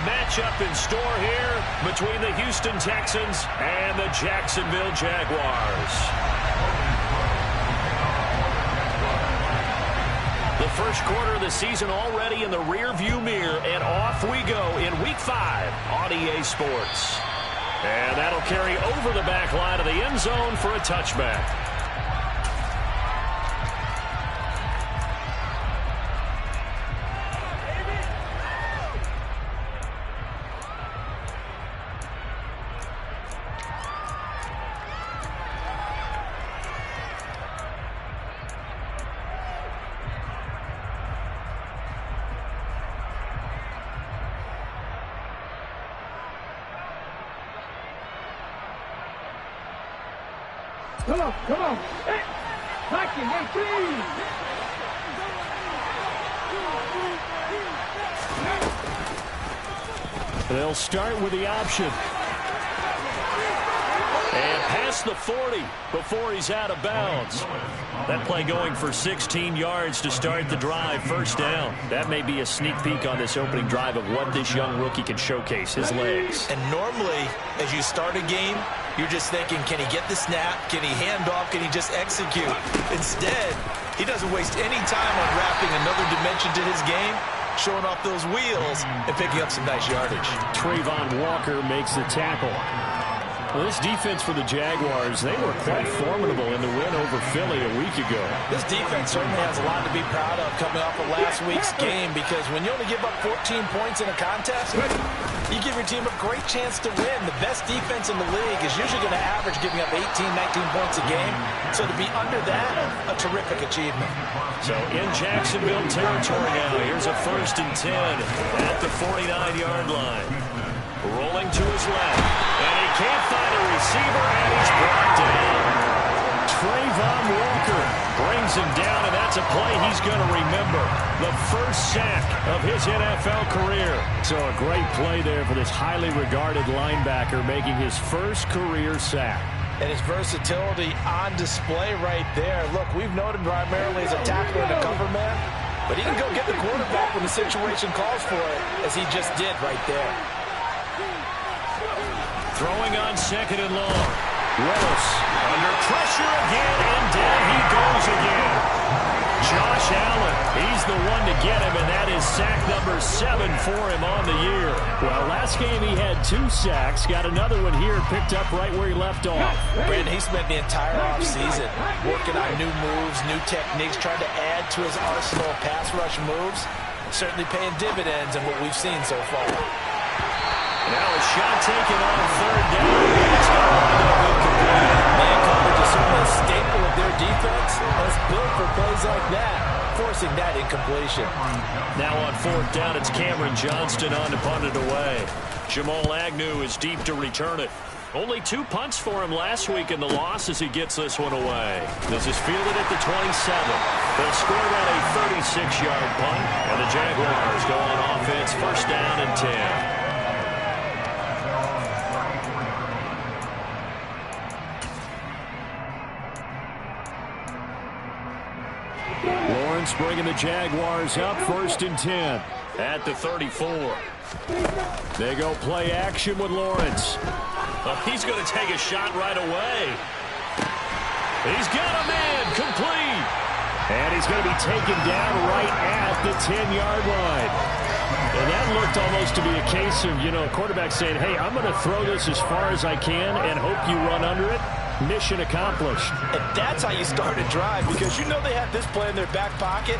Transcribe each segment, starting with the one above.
matchup in store here between the Houston Texans and the Jacksonville Jaguars. The first quarter of the season already in the rearview mirror, and off we go in Week 5 on EA Sports. And that'll carry over the back line of the end zone for a touchback. Come on. Hey, backing, hey, please. They'll start with the option. And past the 40 before he's out of bounds. That play going for 16 yards to start the drive, first down. That may be a sneak peek on this opening drive of what this young rookie can showcase, his legs. And normally, as you start a game, you're just thinking, can he get the snap? Can he hand off? Can he just execute? Instead, he doesn't waste any time on wrapping another dimension to his game, showing off those wheels and picking up some nice yardage. Trayvon Walker makes the tackle. Well, this defense for the Jaguars, they were quite formidable in the win over Philly a week ago. This defense certainly has a lot to be proud of coming off of last week's game, because when you only give up 14 points in a contest, you give your team a great chance to win. The best defense in the league is usually going to average giving up 18, 19 points a game. So to be under that, a terrific achievement. So in Jacksonville territory now, here's a 1st and 10 at the 49-yard line. Rolling to his left, and he can't find a receiver, and he's brought down. Trayvon Walker brings him down, and that's a play he's going to remember. The first sack of his NFL career. So a great play there for this highly regarded linebacker, making his first career sack. And his versatility on display right there. Look, we've known him primarily as a tackler and a cover man, but he can go get the quarterback when the situation calls for it, as he just did right there. Throwing on 2nd and long. Willis under pressure again, and down he goes again. Josh Allen, he's the one to get him, and that is sack number 7 for him on the year. Well, last game he had 2 sacks. Got another one here, picked up right where he left off. Brandon, he spent the entire offseason working on new moves, new techniques, trying to add to his arsenal of pass rush moves. Certainly paying dividends in what we've seen so far. Now a shot taken on 3rd down. It's going to wind up incomplete. Man coverage is certainly a staple of their defense. It's built for plays like that, forcing that incompletion. Now on 4th down, it's Cameron Johnston on to punt it away. Jamal Agnew is deep to return it. Only 2 punts for him last week in the loss as he gets this one away. This is fielded at the 27. They'll score on a 36-yard punt, and the Jaguars go on offense, 1st down and 10. Lawrence bringing the Jaguars up, 1st and 10 at the 34. They go play action with Lawrence. Oh, he's going to take a shot right away. He's got a man complete. And he's going to be taken down right at the 10-yard line. And that looked almost to be a case of, a quarterback saying, hey, I'm going to throw this as far as I can and hope you run under it. Mission accomplished. And that's how you start a drive, because you know they have this play in their back pocket,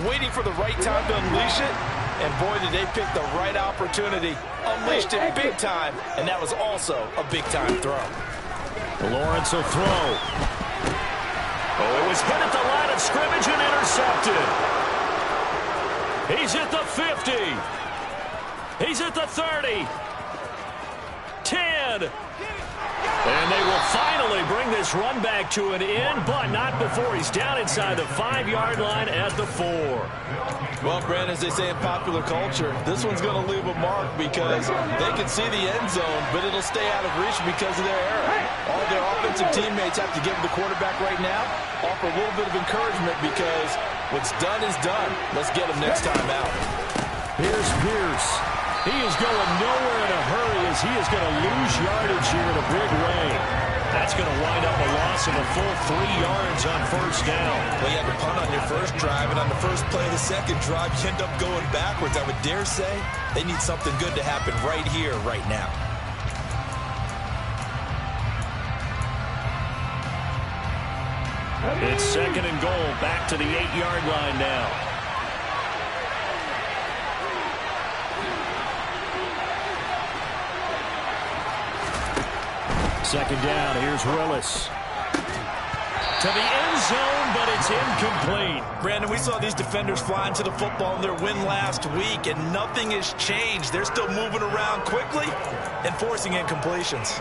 waiting for the right time to unleash it. And boy, did they pick the right opportunity. Unleashed it big time, and that was also a big-time throw. Lawrence will throw. Oh, it was hit at the line of scrimmage and intercepted. He's at the 50. He's at the 30. 10. And they will finally bring this run back to an end, but not before he's down inside the 5-yard line at the 4. Well, Brandon, as they say in popular culture, this one's going to leave a mark, because they can see the end zone, but it'll stay out of reach because of their error. All their offensive teammates have to give the quarterback right now, offer a little bit of encouragement, because what's done is done. Let's get him next time out. Here's Pierce. He is going nowhere in a hurry as he is going to lose yardage here in a big way. That's going to wind up a loss of a full 3 yards on first down. Well, you had to punt on your first drive, and on the first play of the second drive, you end up going backwards. I would dare say they need something good to happen right here, right now. It's 2nd and goal, back to the 8-yard line now. Second down, here's Willis. To the end zone, but it's incomplete. Brandon, we saw these defenders fly into the football in their win last week, and nothing has changed. They're still moving around quickly and forcing incompletions.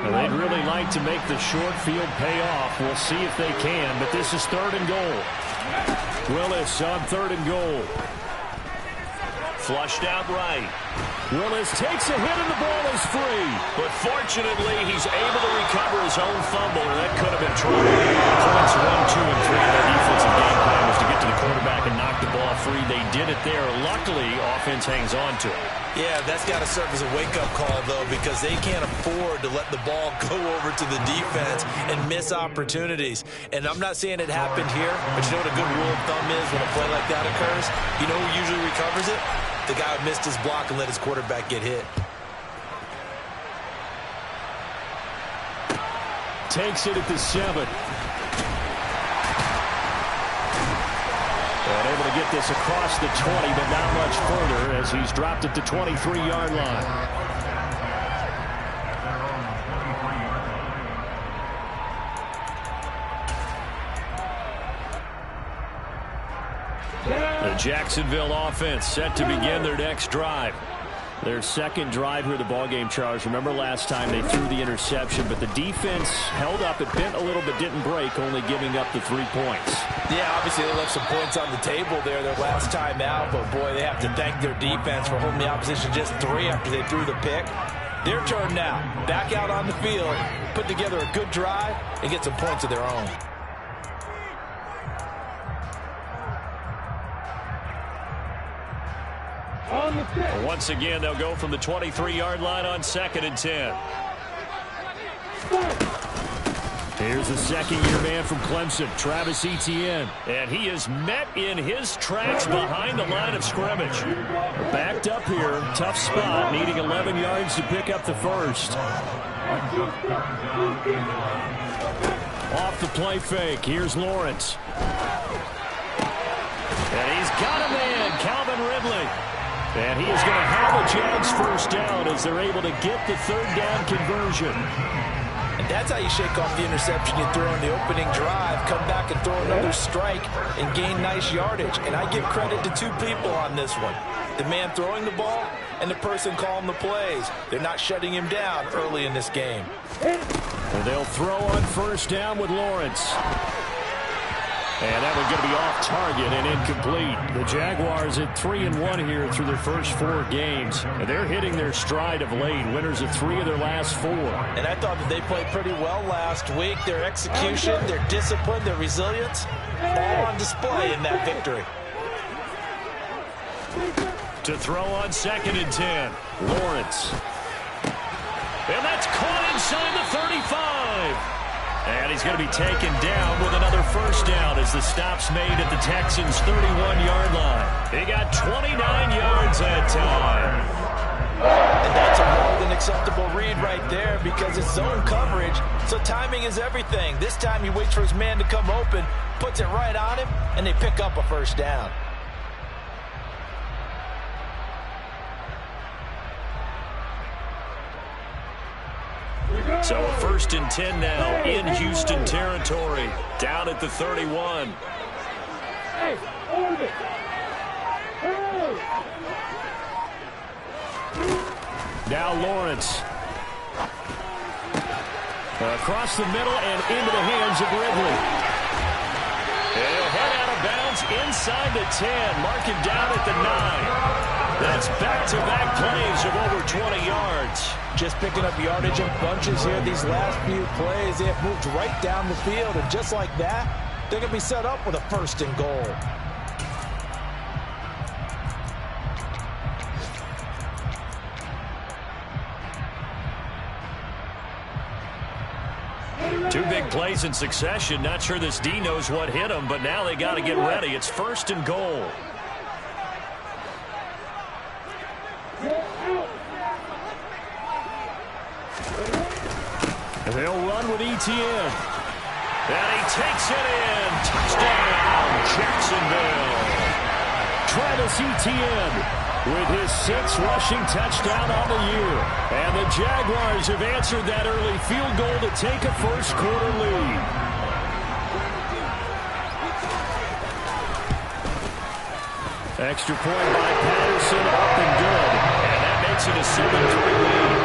They'd really like to make the short field pay off. We'll see if they can, but this is 3rd and goal. Willis on 3rd and goal. Flushed out right. Willis takes a hit and the ball is free. But fortunately, he's able to recover his own fumble, and that could have been trouble. Points 1, 2, and 3. Their defensive game plan was to get to the quarterback and knock the ball free. They did it there. Luckily, offense hangs on to it. Yeah, that's got to serve as a wake-up call, though, because they can't afford to let the ball go over to the defense and miss opportunities. And I'm not saying it happened here, but you know what a good rule of thumb is when a play like that occurs? You know who usually recovers it? The guy who missed his block and let his quarterback get hit. Takes it at the 7. And able to get this across the 20, but not much further as he's dropped it to 23-yard line. The Jacksonville offense set to begin their next drive. Their second drive here of the ballgame, Charles. Remember last time they threw the interception, but the defense held up. It bent a little but didn't break, only giving up the 3 points. Yeah, obviously they left some points on the table there their last time out, but boy, they have to thank their defense for holding the opposition just 3 after they threw the pick. Their turn now. Back out on the field, put together a good drive, and get some points of their own. Once again, they'll go from the 23-yard line on 2nd and 10. Here's the second-year man from Clemson, Travis Etienne. And he is met in his tracks behind the line of scrimmage. Backed up here, tough spot, needing 11 yards to pick up the first. Off the play fake, here's Lawrence. And he's got a man, Calvin Ridley. And he is going to have a Jags first down as they're able to get the 3rd down conversion. And that's how you shake off the interception you throw in the opening drive, come back and throw another strike and gain nice yardage. And I give credit to 2 people on this one. The man throwing the ball and the person calling the plays. They're not shutting him down early in this game. And they'll throw on first down with Lawrence. And that one's going to be off target and incomplete. The Jaguars at 3-1 here through their first 4 games. And they're hitting their stride of late. Winners of 3 of their last 4. And I thought that they played pretty well last week. Their execution, their discipline, their resilience, all on display in that victory. To throw on 2nd and 10. Lawrence. And that's caught inside the 35. And he's going to be taken down with another first down as the stop's made at the Texans' 31-yard line. He got 29 yards that time. And that's a more than acceptable read right there because it's zone coverage, so timing is everything. This time he waits for his man to come open, puts it right on him, and they pick up a first down. So a 1st and 10 now in Houston territory, down at the 31. Now Lawrence. Across the middle and into the hands of Ridley. And he'll head out of bounds inside the 10, mark him down at the 9. That's back-to-back plays of over 20 yards. Just picking up yardage in bunches here these last few plays. They have moved right down the field, and just like that, they're going to be set up with a 1st and goal. Two big plays in succession. Not sure this D knows what hit him, but now they got to get ready. It's 1st and goal. And they'll run with ETN. And he takes it in. Touchdown, Jacksonville. Travis Etienne with his 6th rushing touchdown on the year. And the Jaguars have answered that early field goal to take a first-quarter lead. Extra point by Patterson, up and good. And that makes it a 7-3 lead.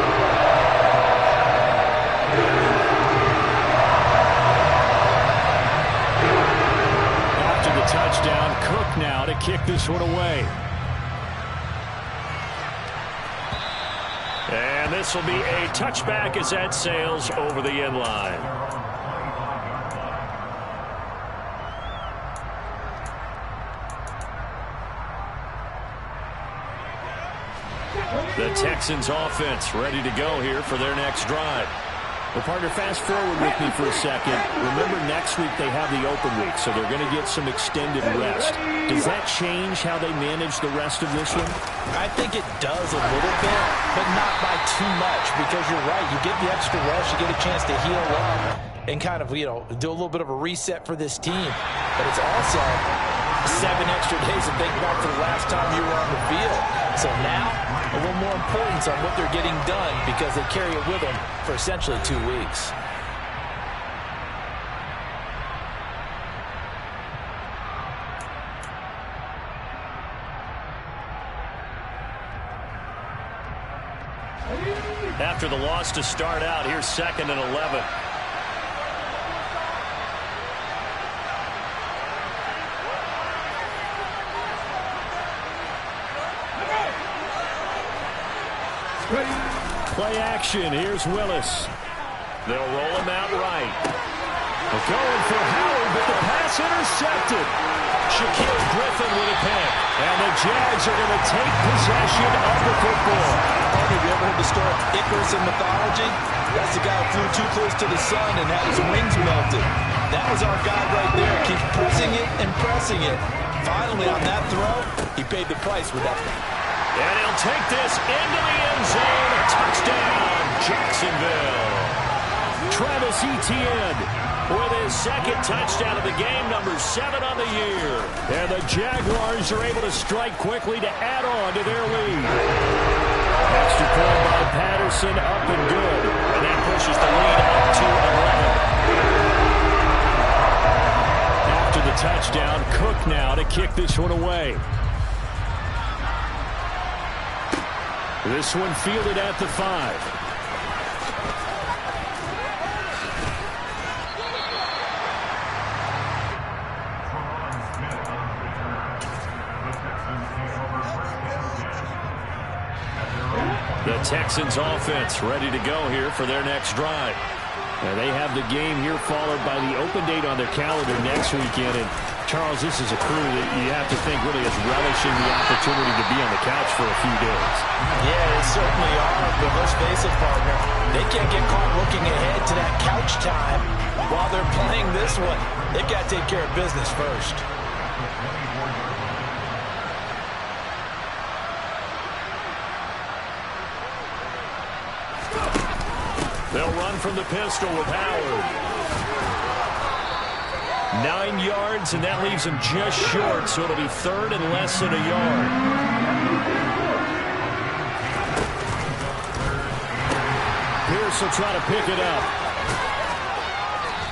After the touchdown, Cook now to kick this one away. And this will be a touchback as that sails over the end line. The Texans offense ready to go here for their next drive. Well, partner, fast forward with me for a second. Remember, next week they have the open week, so they're going to get some extended rest. Does that change how they manage the rest of this one? I think it does a little bit, but not by too much, because you're right. You get the extra rest, you get a chance to heal up and kind of, do a little bit of a reset for this team. But it's also 7 extra days to think back to the last time you were on the field. So now, a little more importance on what they're getting done because they carry it with them for essentially 2 weeks. After the loss to start out, here's 2nd and 11. Play action. Here's Willis. They'll roll him out right. They're going for Howard, but the pass intercepted. Shaquille Griffin with a pick. And the Jags are going to take possession of the football. Have you ever heard the story of Icarus in mythology? That's the guy who flew too close to the sun and had his wings melted. That was our guy right there. Keep pressing it and pressing it. Finally, on that throw, he paid the price with that. And he'll take this into the end zone. A touchdown, Jacksonville. Travis Etienne with his 2nd touchdown of the game, number 7 on the year. And the Jaguars are able to strike quickly to add on to their lead. Extra point by Patterson, up and good. And that pushes the lead up to 11. After the touchdown, Cook now to kick this one away. This one fielded at the 5. The Texans offense ready to go here for their next drive. And they have the game here followed by the open date on their calendar next weekend. And Charles, this is a crew that you have to think really is relishing the opportunity to be on the couch for a few days. Yeah, they certainly are, but let's face it, partner. They can't get caught looking ahead to that couch time while they're playing this one. They've got to take care of business first. They'll run from the pistol with Howard. 9 yards, and that leaves him just short, so it'll be 3rd and less than a yard. Pierce will try to pick it up.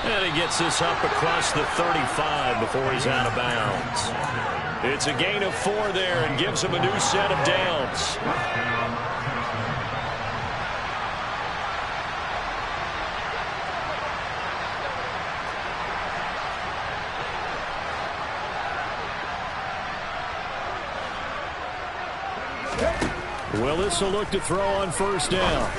And he gets this up across the 35 before he's out of bounds. It's a gain of 4 there and gives him a new set of downs. Willis will look to throw on first down.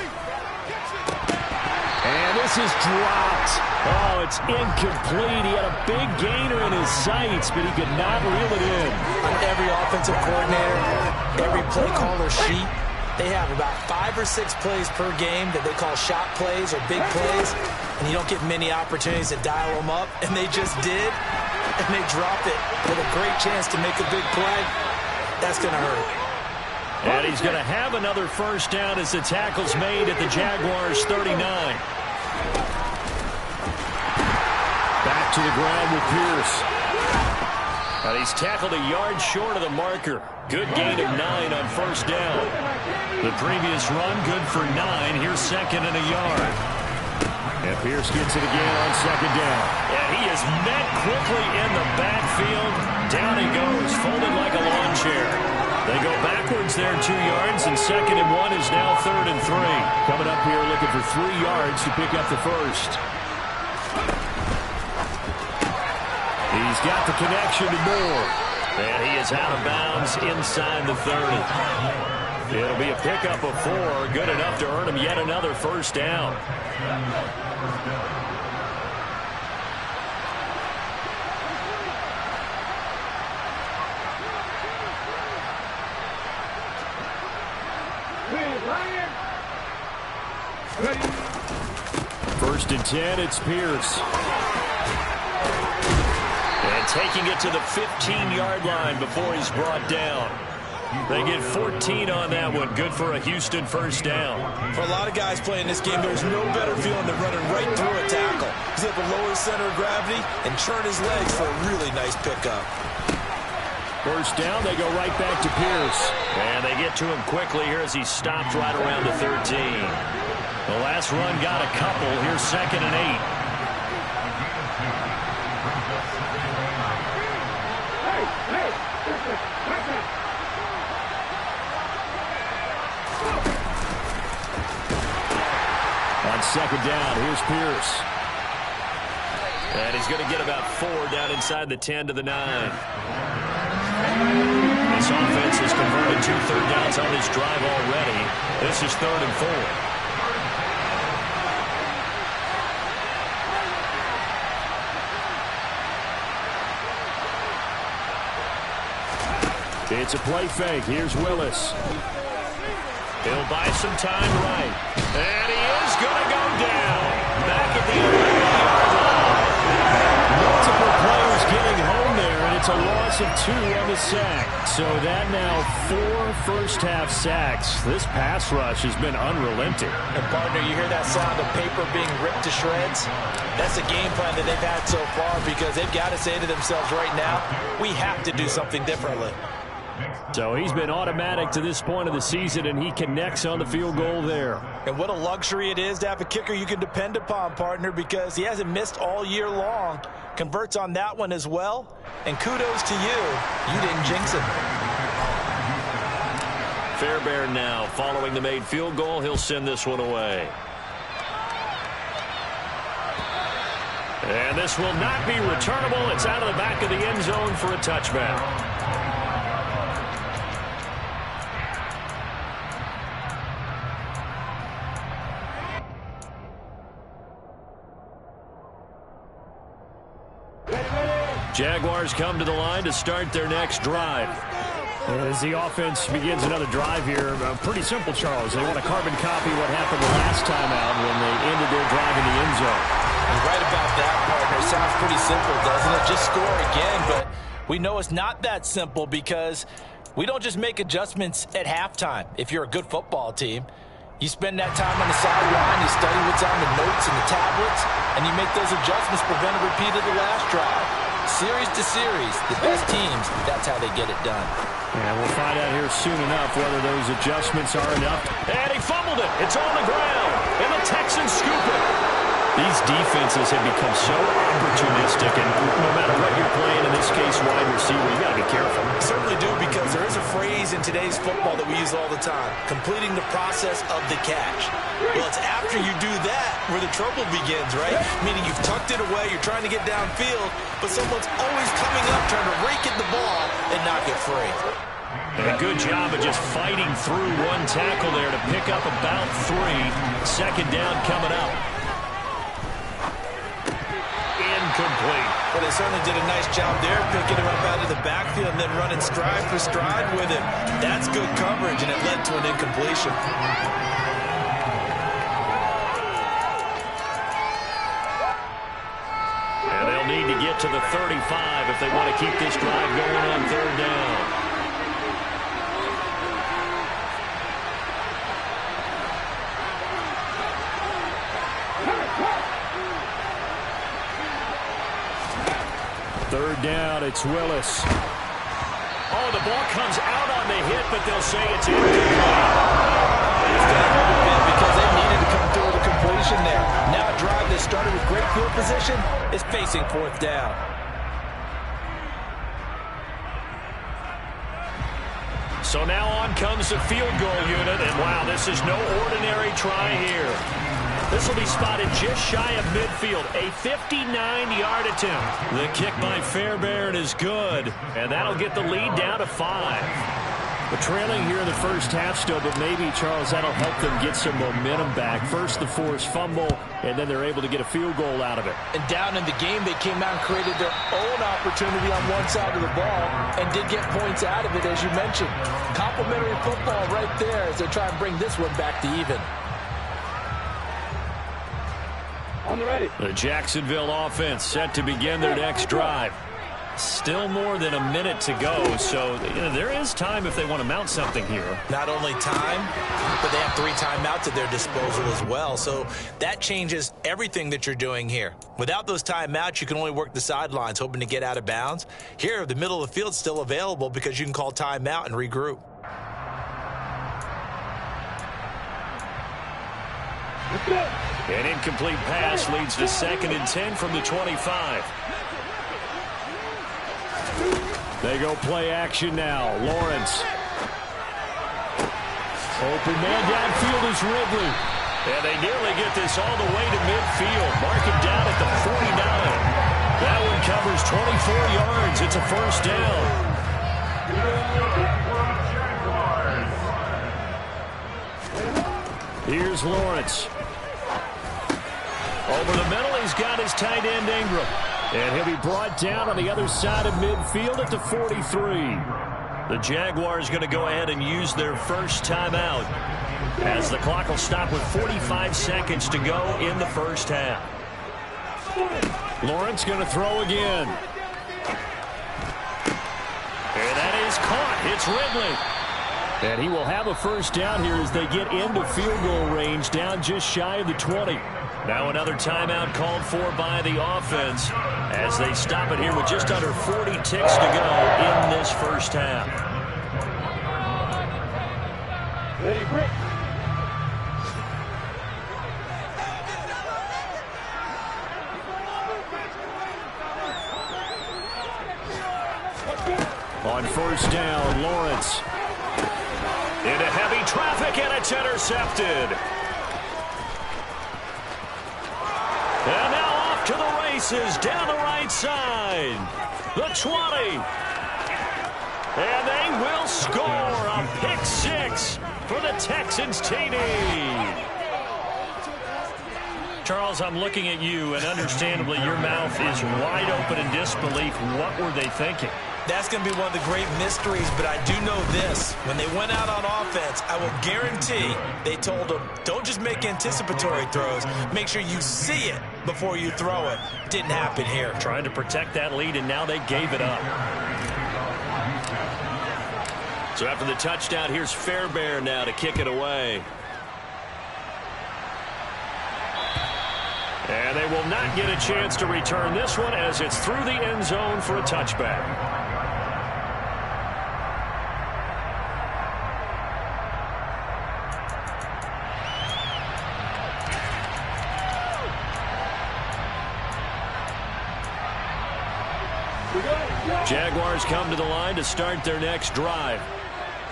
And this is dropped. Oh, it's incomplete. He had a big gainer in his sights, but he could not reel it in. On every offensive coordinator, every play caller sheet, they have about 5 or 6 plays per game that they call shot plays or big plays, and you don't get many opportunities to dial them up, and they just did, and they drop it with a great chance to make a big play. That's going to hurt. And he's going to have another first down as the tackle's made at the Jaguars' 39. Back to the ground with Pierce. And he's tackled a yard short of the marker. Good gain of 9 on first down. The previous run, good for 9. Here's second and a yard. And Pierce gets it again on second down. And he is met quickly in the backfield. Down he goes, folded like a lawn chair. They go backwards there 2 yards, and second and 1 is now third and 3. Coming up here looking for 3 yards to pick up the first. He's got the connection to Moore. And he is out of bounds inside the 30. It'll be a pickup of 4, good enough to earn him yet another first down. First and 10, it's Pierce. And taking it to the 15-yard line before he's brought down. They get 14 on that one. Good for a Houston first down. For a lot of guys playing this game, there's no better feeling than running right through a tackle. He's able to lower his center of gravity and churn his legs for a really nice pickup. First down, they go right back to Pierce. And they get to him quickly here as he stopped right around the 13. The last run got a couple. Here's second and 8. On second down, here's Pierce. And he's going to get about 4 down inside the 10 to the 9. This offense has converted 2 third downs on this drive already. This is third and 4. It's a play fake. Here's Willis. He'll buy some time right. And he is going to go down. Back at the end of the line. Multiple players getting home there, and it's a loss of 2 on the sack. So that now 4 first-half sacks. This pass rush has been unrelenting. And, partner, you hear that sound of paper being ripped to shreds? That's the game plan that they've had so far because they've got to say to themselves right now, we have to do something differently. So he's been automatic to this point of the season, and he connects on the field goal there. And what a luxury it is to have a kicker you can depend upon, partner, because he hasn't missed all year long. Converts on that one as well. And kudos to you. You didn't jinx it. Fairbairn now following the made field goal. He'll send this one away. And this will not be returnable. It's out of the back of the end zone for a touchback. Jaguars come to the line to start their next drive. As the offense begins another drive here, pretty simple, Charles. They want to carbon copy what happened the last time out when they ended their drive in the end zone. You're right about that, partner. Sounds pretty simple, doesn't it? Just score again, but we know it's not that simple because we don't just make adjustments at halftime if you're a good football team. You spend that time on the sideline, you study what's on the notes and the tablets, and you make those adjustments to prevent a repeat of the last drive. Series to series, the best teams, that's how they get it done. And we'll find out here soon enough whether those adjustments are enough. And he fumbled it. It's on the ground. And the Texans scoop it. These defenses have become so opportunistic, and no matter what you're playing, in this case, wide receiver, you got to be careful. Certainly do, because there is a phrase in today's football that we use all the time, completing the process of the catch. Well, it's after you do that where the trouble begins, right? Meaning you've tucked it away, you're trying to get downfield, but someone's always coming up trying to rake at the ball and knock it free. And a good job of just fighting through one tackle there to pick up about 3. Second down coming up. Incomplete. Well, they certainly did a nice job there, picking him up out of the backfield and then running stride for stride with him. That's good coverage, and it led to an incompletion. And they'll need to get to the 35 if they want to keep this drive going on third down. Third down, it's Willis. Oh, the ball comes out on the hit, but they'll say it's incomplete. It's going to hurt a bit because they needed to come through with a completion there. Now a drive that started with great field position is facing fourth down. So now on comes the field goal unit, and wow, this is no ordinary try here. This will be spotted just shy of midfield, a 59-yard attempt. The kick by Fairbairn is good, and that'll get the lead down to 5. But trailing here in the first half still, but maybe, Charles, that'll help them get some momentum back. First the forced fumble, and then they're able to get a field goal out of it. And down in the game, they came out and created their own opportunity on one side of the ball and did get points out of it, as you mentioned. Complimentary football right there as they try and bring this one back to even. On the ready. The Jacksonville offense set to begin their next drive. Still more than a minute to go, so there is time if they want to mount something here. Not only time, but they have 3 timeouts at their disposal as well, so that changes everything that you're doing here. Without those timeouts, you can only work the sidelines, hoping to get out of bounds. Here, the middle of the field's still available because you can call timeout and regroup. Let's go. An incomplete pass leads to 2nd and 10 from the 25. They go play action now. Lawrence. Open man downfield is Ridley. And they nearly get this all the way to midfield. Mark it down at the 49. That one covers 24 yards. It's a first down. Here's Lawrence. Over the middle, he's got his tight end Ingram. And he'll be brought down on the other side of midfield at the 43. The Jaguars going to go ahead and use their first timeout as the clock will stop with 45 seconds to go in the first half. Lawrence going to throw again. And that is caught. It's Ridley. And he will have a first down here as they get into field goal range, down just shy of the 20. Now another timeout called for by the offense as they stop it here with just under 40 ticks to go in this first half. Ready, break. On first down, Lawrence. Into heavy traffic, and it's intercepted. And now off to the races down the right side. The 20. And they will score a pick 6 for the Texans TD. Charles, I'm looking at you, and understandably your mouth is wide open in disbelief. What were they thinking? That's going to be one of the great mysteries, but I do know this. When they went out on offense, I will guarantee they told them, don't just make anticipatory throws. Make sure you see it before you throw it. Didn't happen here. Trying to protect that lead, and now they gave it up. So after the touchdown, here's Fairbairn now to kick it away. And they will not get a chance to return this one as it's through the end zone for a touchback. Jaguars come to the line to start their next drive.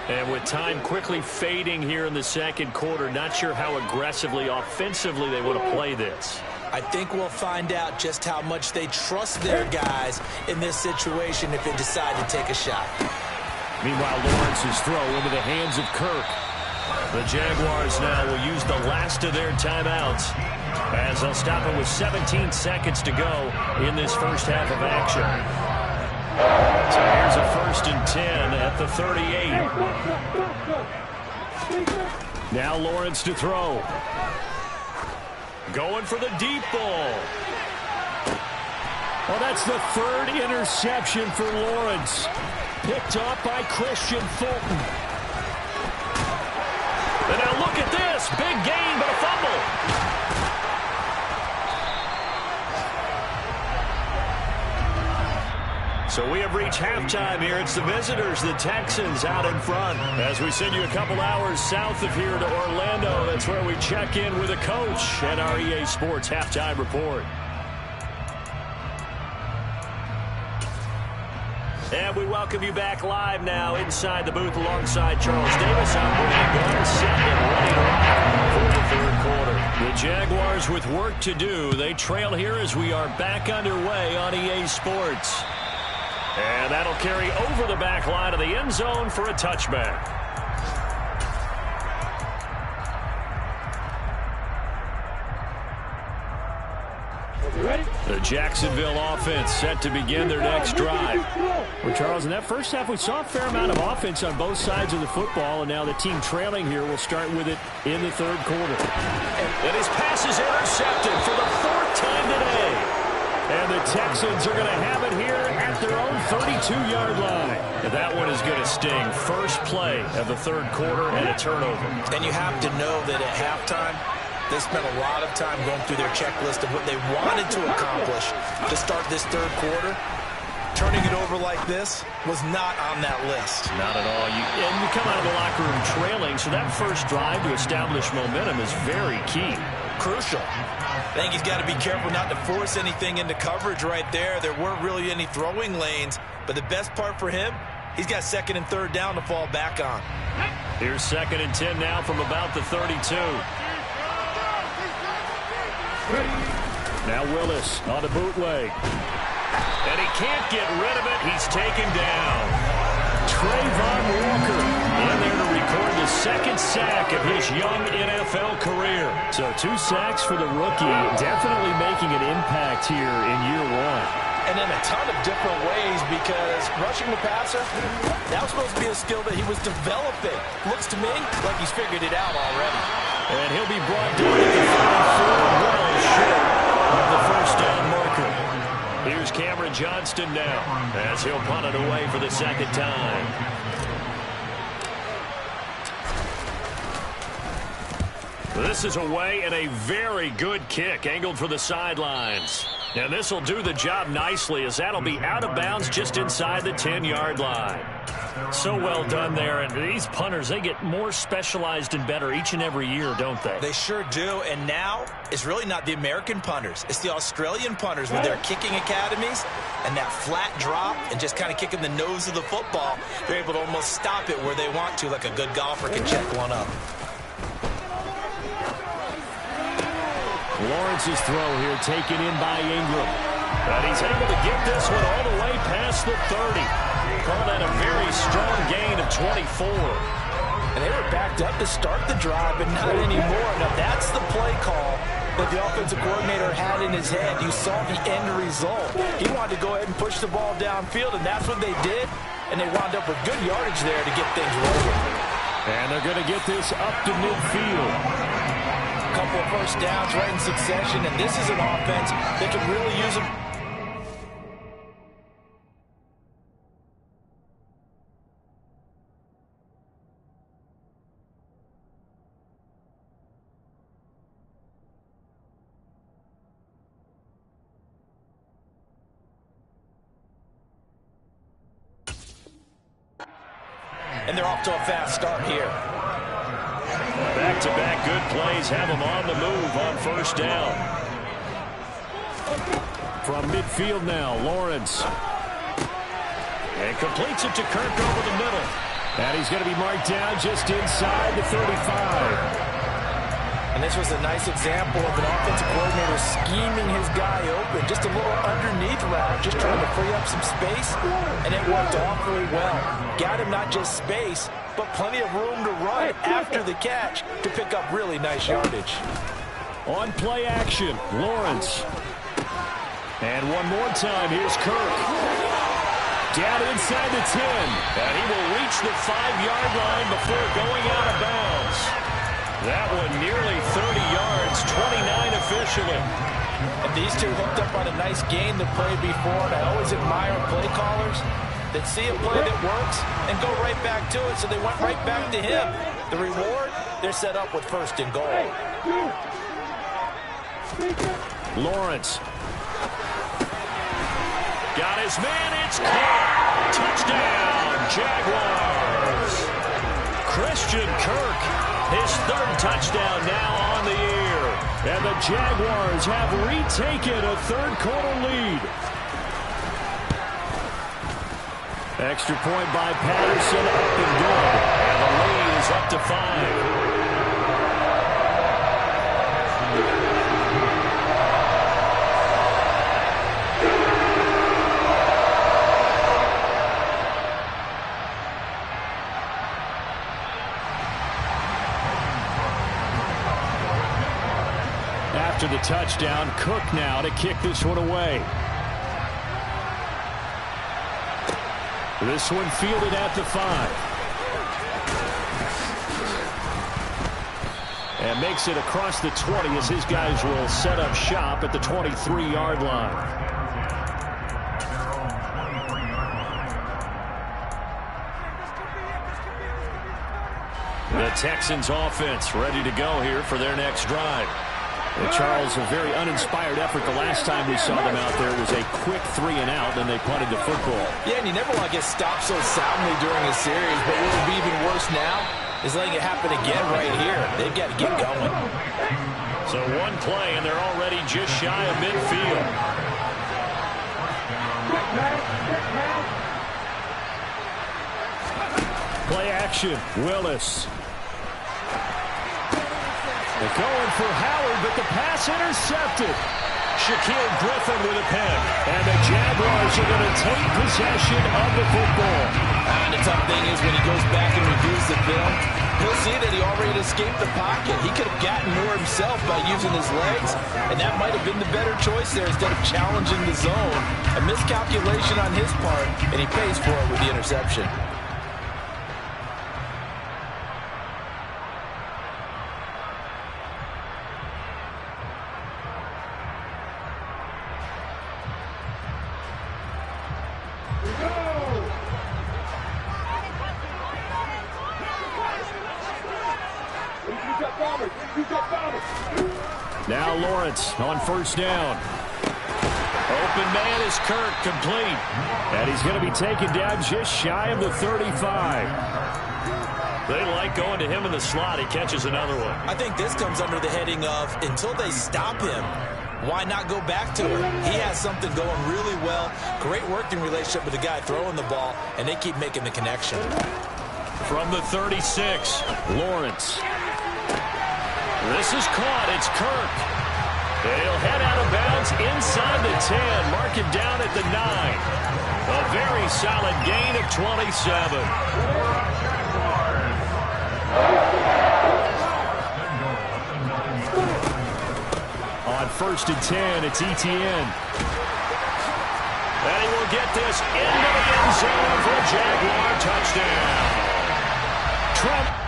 And with time quickly fading here in the second quarter, not sure how aggressively, offensively they want to play this. I think we'll find out just how much they trust their guys in this situation if they decide to take a shot. Meanwhile, Lawrence's throw into the hands of Kirk. The Jaguars now will use the last of their timeouts as they'll stop it with 17 seconds to go in this first half of action. So here's a 1st and 10 at the 38. Now Lawrence to throw. Going for the deep ball. Well, that's the 3rd interception for Lawrence. Picked up by Christian Fulton. And now look at this. Big gain, but a fumble. So we have reached halftime here. It's the visitors, the Texans, out in front. As we send you a couple hours south of here to Orlando, that's where we check in with a coach and our EA Sports Halftime Report. And we welcome you back live now inside the booth alongside Charles Davis. I'm Brandon Gordon, set and ready to rock for the 3rd quarter. The Jaguars with work to do. They trail here as we are back underway on EA Sports. And that'll carry over the back line of the end zone for a touchback. The Jacksonville offense set to begin their next drive. Well, Charles, in that first half, we saw a fair amount of offense on both sides of the football, and now the team trailing here will start with it in the 3rd quarter. And his pass is intercepted for the 4th time today. And the Texans are going to have it here at their own 32-yard line. And that one is going to sting. First play of the 3rd quarter and a turnover. And you have to know that at halftime, they spent a lot of time going through their checklist of what they wanted to accomplish to start this 3rd quarter. Turning it over like this was not on that list. Not at all. And you come out of the locker room trailing, so that first drive to establish momentum is very key. Crucial. I think he's got to be careful not to force anything into coverage right there. There weren't really any throwing lanes, but the best part for him, he's got 2nd and 3rd down to fall back on. Here's 2nd and 10 now from about the 32. Now Willis on a bootleg. And he can't get rid of it. He's taken down. Trayvon Walker in there to record the 2nd sack of his young NFL career. So 2 sacks for the rookie, definitely making an impact here in year 1. And in a ton of different ways, because rushing the passer, that was supposed to be a skill that he was developing. Looks to me like he's figured it out already. And he'll be brought down at the 34, well short of the 1st down marker. Here's Cameron Johnston now as he'll punt it away for the 2nd time. This is away and a very good kick angled for the sidelines. And this will do the job nicely as that'll be out of bounds just inside the 10-yard line. So well done there. And these punters, they get more specialized and better each and every year, don't they? They sure do. And now it's really not the American punters. It's the Australian punters with their kicking academies and that flat drop and just kind of kicking the nose of the football. They're able to almost stop it where they want to, like a good golfer can check one up. Lawrence's throw here taken in by Ingram. And he's able to get this one all the way past the 30. Call that a very strong gain of 24. And they were backed up to start the drive, but not anymore. Now that's the play call that the offensive coordinator had in his head. You saw the end result. He wanted to go ahead and push the ball downfield, and that's what they did. And they wound up with good yardage there to get things rolling. And they're going to get this up to midfield. Couple of first downs right in succession, and this is an offense that can really use them. And they're off to a fast start here. Back-to-back good plays have them on the move on 1st down. From midfield now, Lawrence. And completes it to Kirk over the middle. And he's going to be marked down just inside the 35. And And this was a nice example of an offensive coordinator scheming his guy open. Just a little underneath route, just trying to free up some space, and it worked awfully well. Got him not just space, but plenty of room to run after the catch to pick up really nice yardage. On play action, Lawrence. And one more time, here's Kirk. Down inside the 10. And he will reach the 5-yard line before going out of bounds. That one nearly 30 yards, 29 officially. And these two hooked up on a nice game that played before, and I always admire play callers that see a play that works and go right back to it, so they went right back to him. The reward, they're set up with 1st and goal. Lawrence. Got his man, it's caught. Touchdown, Jaguars. Christian Kirk, his 3rd touchdown now on the year. And the Jaguars have retaken a 3rd quarter lead. Extra point by Patterson, up and good. And the lead is up to 5. After the touchdown, Cook now to kick this one away. This one fielded at the 5. And makes it across the 20 as his guys will set up shop at the 23-yard line. The Texans offense ready to go here for their next drive. Well, Charles, a very uninspired effort. The last time we saw them out there was a quick 3-and-out, and they punted the football. Yeah, and you never want to get stopped so soundly during a series, but what would be even worse now is letting it happen again right here. They've got to get going. So one play, and they're already just shy of midfield. Play action, Willis. They're going for Howard, but the pass intercepted. Shaquille Griffin with a pick. And the Jaguars are going to take possession of the football. And the tough thing is when he goes back and reviews the film, he'll see that he already escaped the pocket. He could have gotten more himself by using his legs, and that might have been the better choice there instead of challenging the zone. A miscalculation on his part, and he pays for it with the interception. Now Lawrence on 1st down. Open man is Kirk, complete. And he's going to be taken down just shy of the 35. They like going to him in the slot. He catches another one. I think this comes under the heading of until they stop him, why not go back to it? He has something going really well. Great working relationship with the guy throwing the ball, and they keep making the connection. From the 36, Lawrence. This is caught. It's Kirk. He'll head out of bounds inside the 10. Mark him down at the 9. A very solid gain of 27. On 1st and 10, it's ETN. And he will get this into the end zone for a Jaguar touchdown. Trump.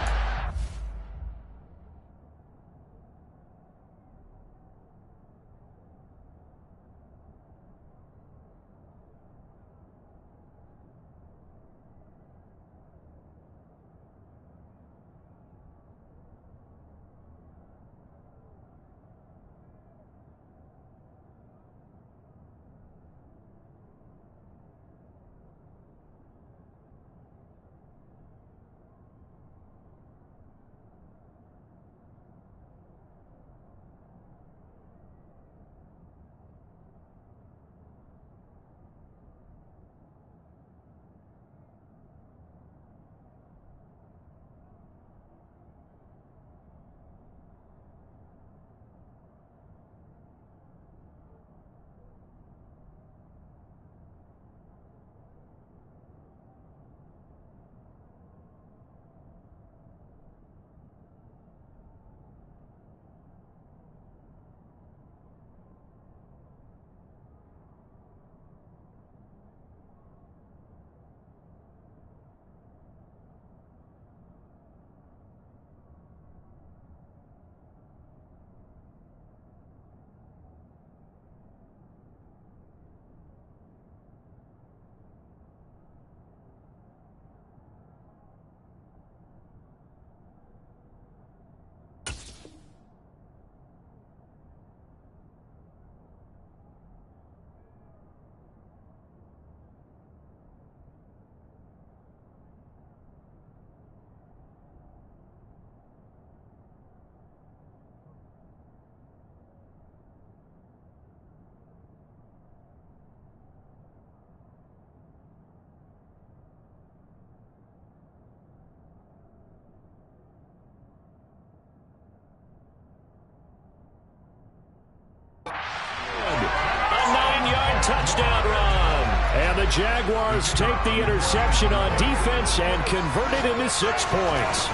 touchdown run. And the Jaguars take the interception on defense and convert it into 6 points.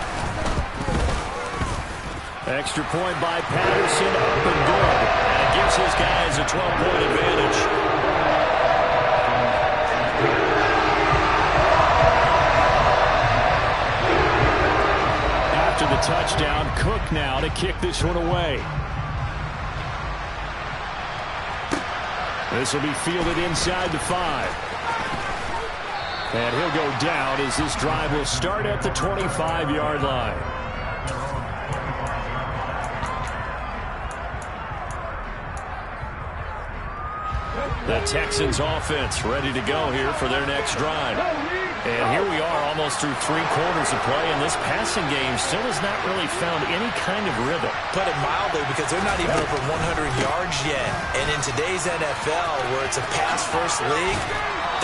Extra point by Patterson, up and good. And it gives his guys a 12-point advantage. After the touchdown, Cook now to kick this one away. This will be fielded inside the 5. And he'll go down as this drive will start at the 25-yard line. The Texans offense ready to go here for their next drive. And here we are almost through 3 quarters of play, and this passing game still has not really found any kind of rhythm. Put it mildly, because they're not even over 100 yards yet. And in today's NFL, where it's a pass-first league,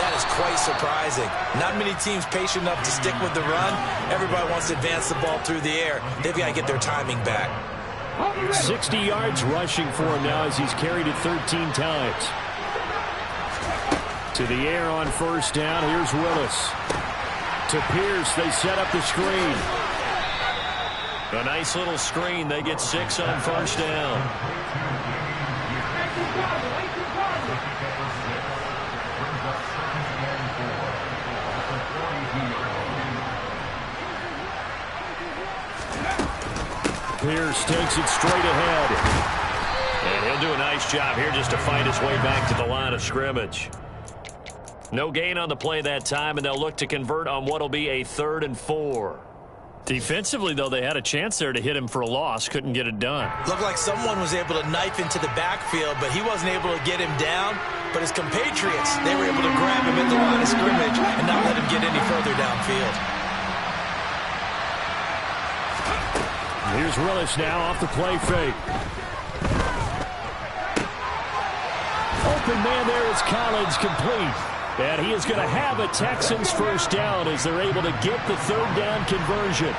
that is quite surprising. Not many teams patient enough to stick with the run. Everybody wants to advance the ball through the air. They've got to get their timing back. 60 yards rushing for him now as he's carried it 13 times. To the air on first down. Here's Willis. To Pierce. They set up the screen. A nice little screen. They get 6 on first down. Pierce takes it straight ahead. And he'll do a nice job here just to fight his way back to the line of scrimmage. No gain on the play that time, and they'll look to convert on what will be a 3rd and 4. Defensively, though, they had a chance there to hit him for a loss. Couldn't get it done. Looked like someone was able to knife into the backfield, but he wasn't able to get him down. But his compatriots, they were able to grab him at the line of scrimmage and not let him get any further downfield. Here's Willis now off the play fake. Open man there is Collins, complete. And he is going to have a Texans first down as they're able to get the 3rd down conversion.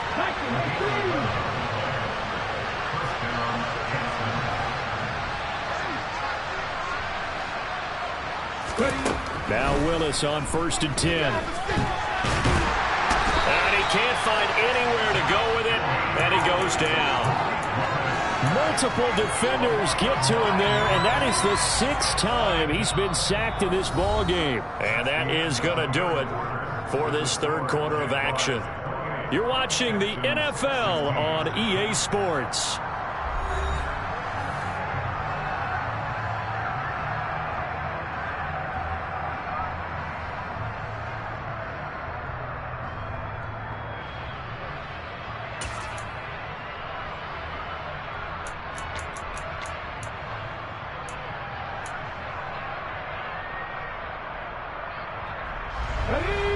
Now Willis on 1st and 10. And he can't find anywhere to go with it, and he goes down. Multiple defenders get to him there, and that is the 6th time he's been sacked in this ball game. And that is going to do it for this 3rd quarter of action. You're watching the NFL on EA Sports.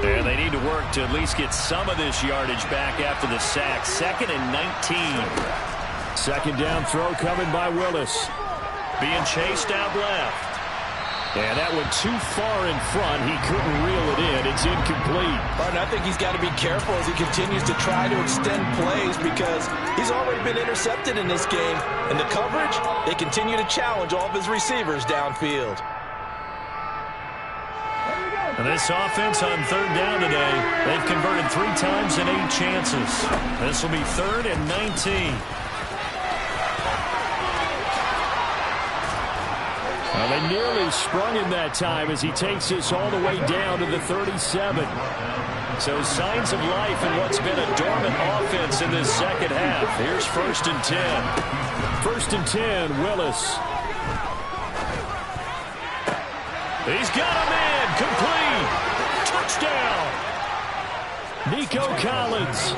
And they need to work to at least get some of this yardage back after the sack. 2nd and 19. 2nd down throw coming by Willis. Being chased out left. And that went too far in front. He couldn't reel it in. It's incomplete. Martin, I think he's got to be careful as he continues to try to extend plays because he's already been intercepted in this game. And the coverage, they continue to challenge all of his receivers downfield. And this offense on 3rd down today, they've converted 3 times in 8 chances. This will be 3rd and 19. Well, they nearly sprung him that time as he takes this all the way down to the 37. So signs of life in what's been a dormant offense in this 2nd half. Here's 1st and 10. 1st and 10, Willis. He's got him in. Complete. Touchdown. Nico Collins.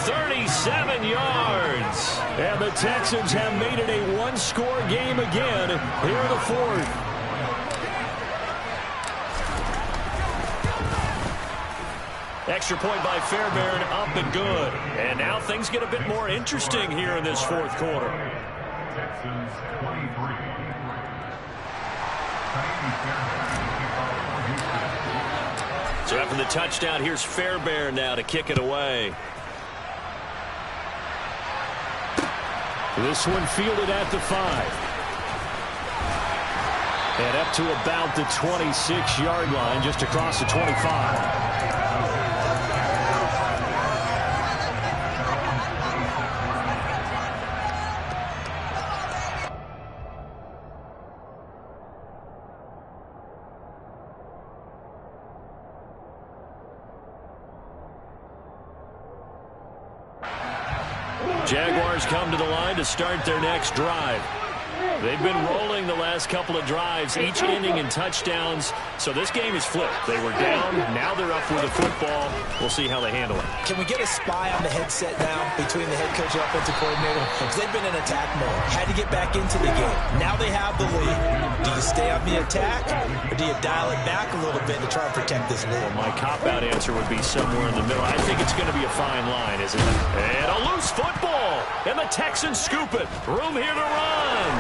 37 yards. And the Texans have made it a 1-score game again here in the 4th. Extra point by Fairbairn, up and good. And now things get a bit more interesting here in this 4th quarter. Texans 23. So after the touchdown, here's Fairbairn now to kick it away. This one fielded at the 5. And up to about the 26-yard line, just across the 25. Jaguars come to the line to start their next drive. They've been rolling the last couple of drives, each ending in touchdowns. So this game is flipped. They were down. Now they're up with the football. We'll see how they handle it. Can we get a spy on the headset now between the head coach and offensive coordinator? Because they've been in attack mode. Had to get back into the game. Now they have the lead. Do you stay on the attack, or do you dial it back a little bit to try and protect this lead? Well, my cop-out answer would be somewhere in the middle. I think it's going to be a fine line, isn't it? And a loose football. And the Texans scoop it. Room here to run.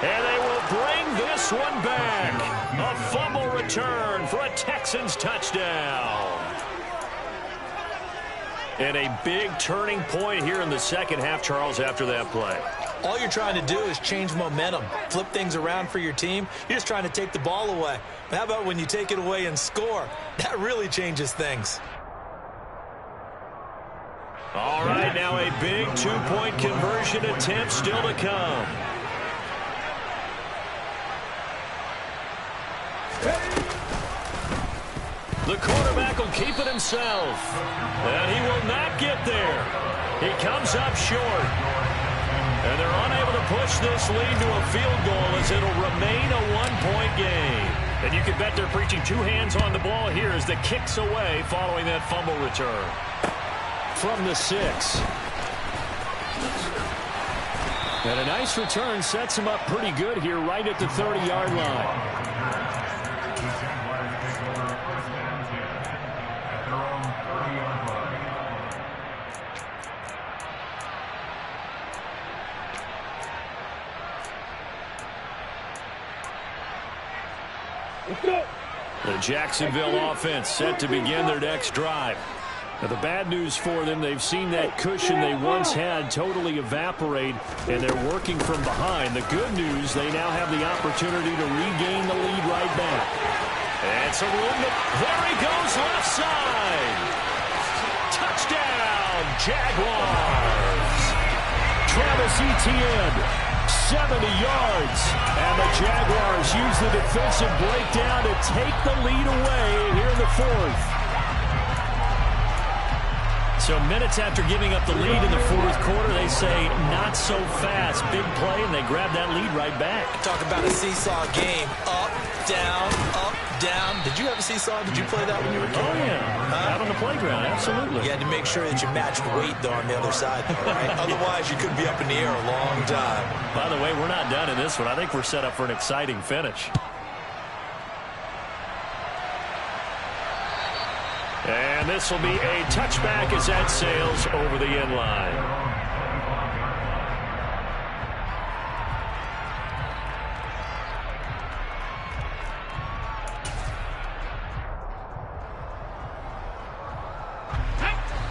And they will bring this one back. A fumble return for a Texans touchdown. And a big turning point here in the second half, Charles, after that play. All you're trying to do is change momentum, flip things around for your team. You're just trying to take the ball away. How about when you take it away and score? That really changes things. All right, now a big two-point conversion attempt still to come. The quarterback will keep it himself. And he will not get there. He comes up short. And they're unable to push this lead to a field goal as it'll remain a one-point game. And you can bet they're preaching two hands on the ball here as the kick's away following that fumble return. From the 6. And a nice return sets him up pretty good here right at the 30-yard line. The Jacksonville offense set to begin their next drive. Now, the bad news for them, they've seen that cushion they once had totally evaporate, and they're working from behind. The good news, they now have the opportunity to regain the lead right back. And some room. There he goes, left side. Touchdown, Jaguars. Travis Etienne, 70 yards. And the Jaguars use the defensive breakdown to take the lead away here in the fourth. So minutes after giving up the lead in the fourth quarter, they say not so fast. Big play, and they grab that lead right back. Talk about a seesaw game. Up, down, up, down. Did you have a seesaw? Did you play that when you were a kid? Oh, yeah. Out on the playground, absolutely. You had to make sure that you matched weight, though, on the other side. Right? Otherwise, you could be up in the air a long time. By the way, we're not done in this one. I think we're set up for an exciting finish. And this will be a touchback as that sails over the end line.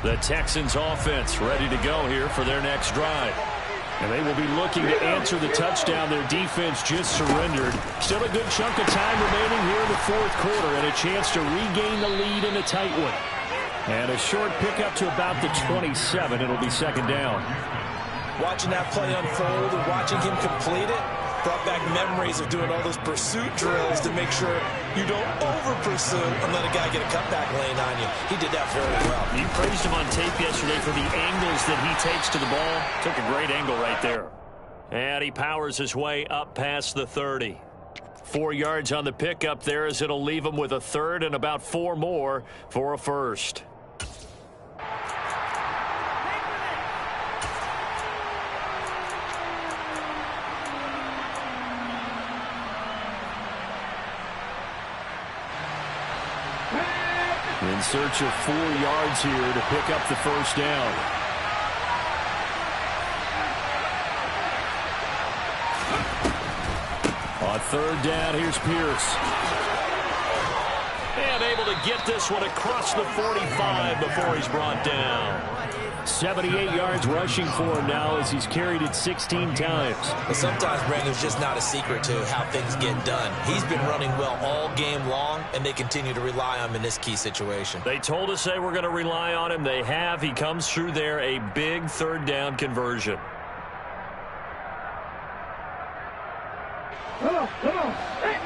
The Texans offense ready to go here for their next drive. And they will be looking to answer the touchdown their defense just surrendered. Still a good chunk of time remaining here in the fourth quarter and a chance to regain the lead in a tight one. And a short pickup to about the 27. It'll be second down. Watching that play unfold and watching him complete it brought back memories of doing all those pursuit drills to make sure you don't over-pursue and let a guy get a cutback lane on you. He did that very well. You praised him on tape yesterday for the angles that he takes to the ball. Took a great angle right there. And he powers his way up past the 30. 4 yards on the pickup there as it'll leave him with a third and about 4 more for a first. In search of 4 yards here to pick up the first down. On third down, here's Pierce. And able to get this one across the 45 before he's brought down. 78 yards rushing for him now as he's carried it 16 times. Well, sometimes, Brandon, it's just not a secret to how things get done. He's been running well all game long, and they continue to rely on him in this key situation. They told us they were going to rely on him. They have. He comes through there, a big third down conversion. Come on, come on. Hey.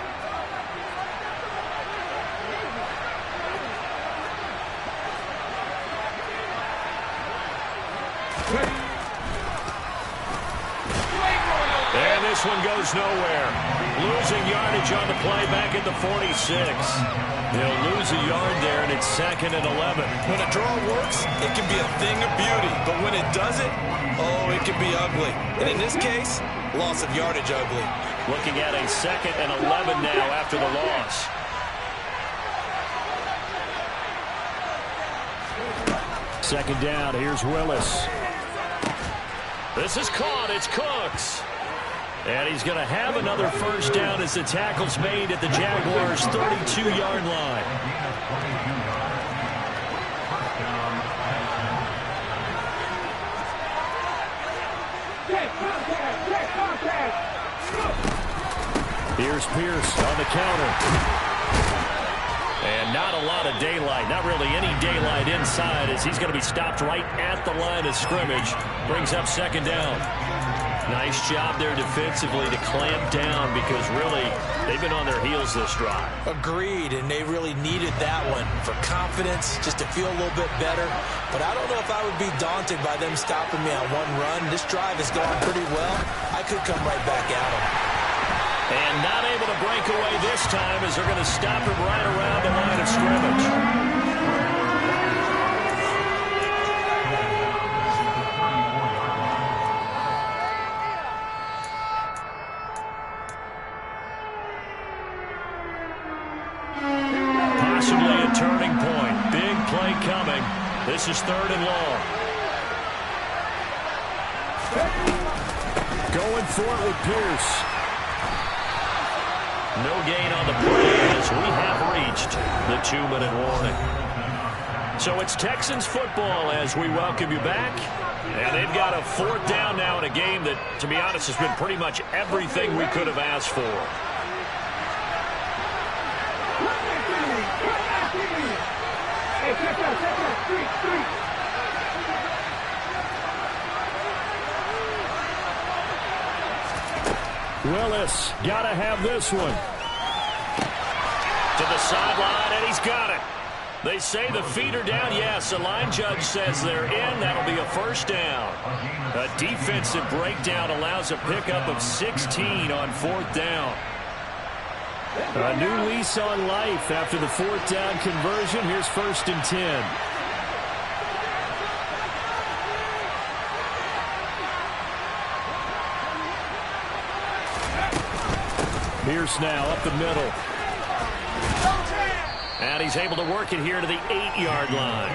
And this one goes nowhere. Losing yardage on the play back at the 46. He'll lose a yard there, and it's 2nd and 11. When a draw works, it can be a thing of beauty. But when it doesn't, oh, it can be ugly. And in this case, loss of yardage ugly. Looking at a 2nd and 11 now after the loss. Second down, here's Willis. This is caught, it's Cooks. And he's going to have another first down as the tackle's made at the Jaguars' 32-yard line. Here's Pierce on the counter. And not a lot of daylight, not really any daylight inside as he's going to be stopped right at the line of scrimmage. Brings up second down. Nice job there defensively to clamp down because really they've been on their heels this drive. Agreed, and they really needed that one for confidence, just to feel a little bit better. But I don't know if I would be daunted by them stopping me on one run. This drive has gone pretty well. I could come right back at them. And not able to break away this time as they're going to stop him right around the line of scrimmage. Possibly a turning point. Big play coming. This is 3rd and long. Going for it with Pierce. No gain on the play as we have reached the 2-minute warning. So it's Texans football as we welcome you back. And they've got a 4th down now in a game that, to be honest, has been pretty much everything we could have asked for. Willis, got to have this one. To the sideline, and he's got it. They say the feet are down. Yes, the line judge says they're in. That'll be a first down. A defensive breakdown allows a pickup of 16 on 4th down. A new lease on life after the 4th down conversion. Here's 1st and 10. Pierce now up the middle. And he's able to work it here to the 8-yard line.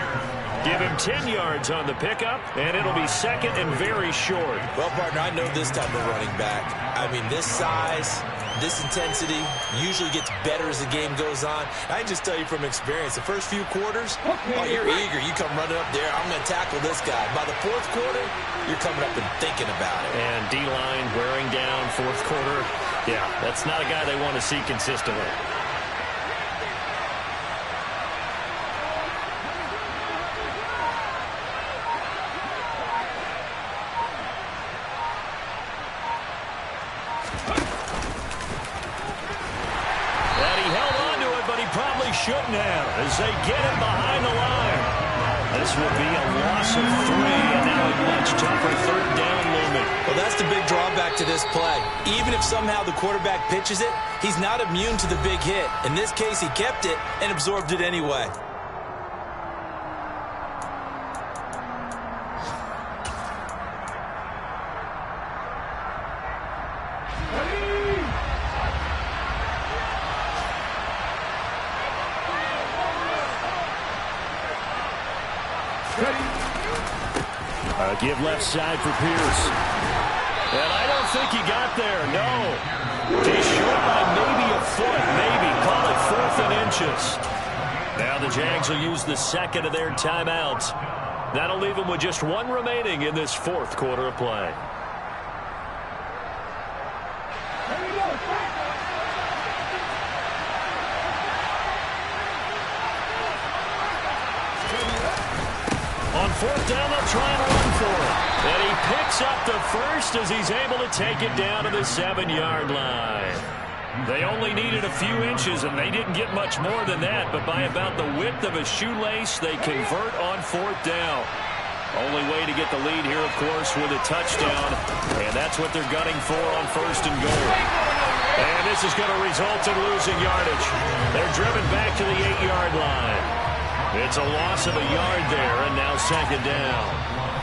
Give him 10 yards on the pickup, and it'll be 2nd and very short. Well, partner, I know this type of running back. I mean, this size, this intensity usually gets better as the game goes on. I can just tell you from experience, the first few quarters, oh, you're eager. You come running up there, I'm going to tackle this guy. By the 4th quarter, you're coming up and thinking about it. And D-line wearing down 4th quarter. Yeah, that's not a guy they want to see consistently. And he held on to it, but he probably shouldn't have as they get him behind the line. This will be a loss of 3, and now a much tougher 3rd down looming. Well, that's the big drawback to this play. Even if somehow the quarterback pitches it, he's not immune to the big hit. In this case, he kept it and absorbed it anyway. Give left side for Pierce. And I don't think he got there, no. He's short by maybe a foot, maybe. Call it 4th and inches. Now the Jags will use the 2nd of their timeouts. That'll leave them with just one remaining in this fourth quarter of play. On fourth down, they'll try and run for it. And he picks up the first as he's able to take it down to the 7-yard line. They only needed a few inches, and they didn't get much more than that. But by about the width of a shoelace, they convert on fourth down. Only way to get the lead here, of course, with a touchdown. And that's what they're gunning for on first and goal. And this is going to result in losing yardage. They're driven back to the 8-yard line. It's a loss of a yard there, and now second down.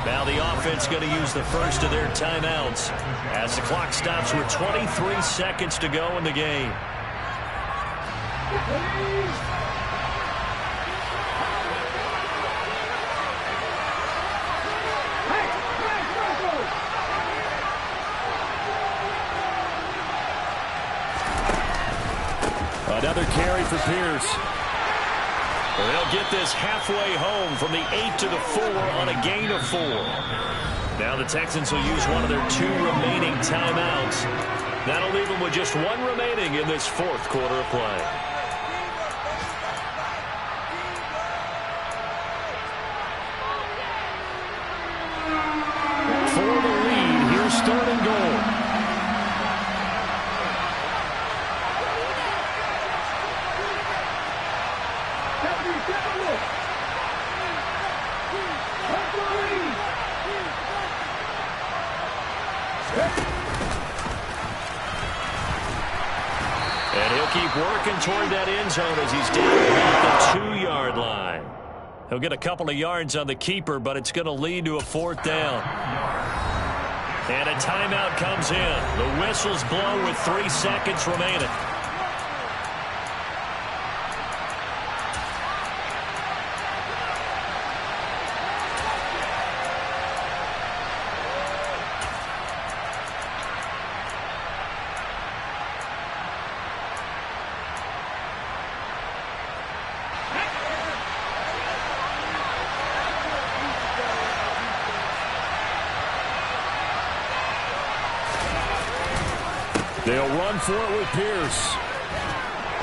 Now the offense going to use the first of their timeouts as the clock stops with 23 seconds to go in the game. Another carry for Pierce. They'll get this halfway home from the 8 to the 4 on a gain of 4. Now the Texans will use one of their 2 remaining timeouts. That'll leave them with just one remaining in this fourth quarter of play. For the lead, here's third and goal. And he'll keep working toward that end zone as he's down at the 2-yard line. He'll get a couple of yards on the keeper, but it's going to lead to a fourth down. And a timeout comes in. The whistles blow with 3 seconds remaining. They'll run for it with Pierce.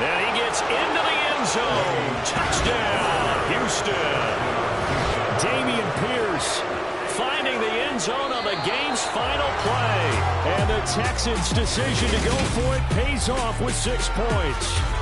And he gets into the end zone. Touchdown, Houston. Dameon Pierce finding the end zone on the game's final play. And the Texans' decision to go for it pays off with 6 points.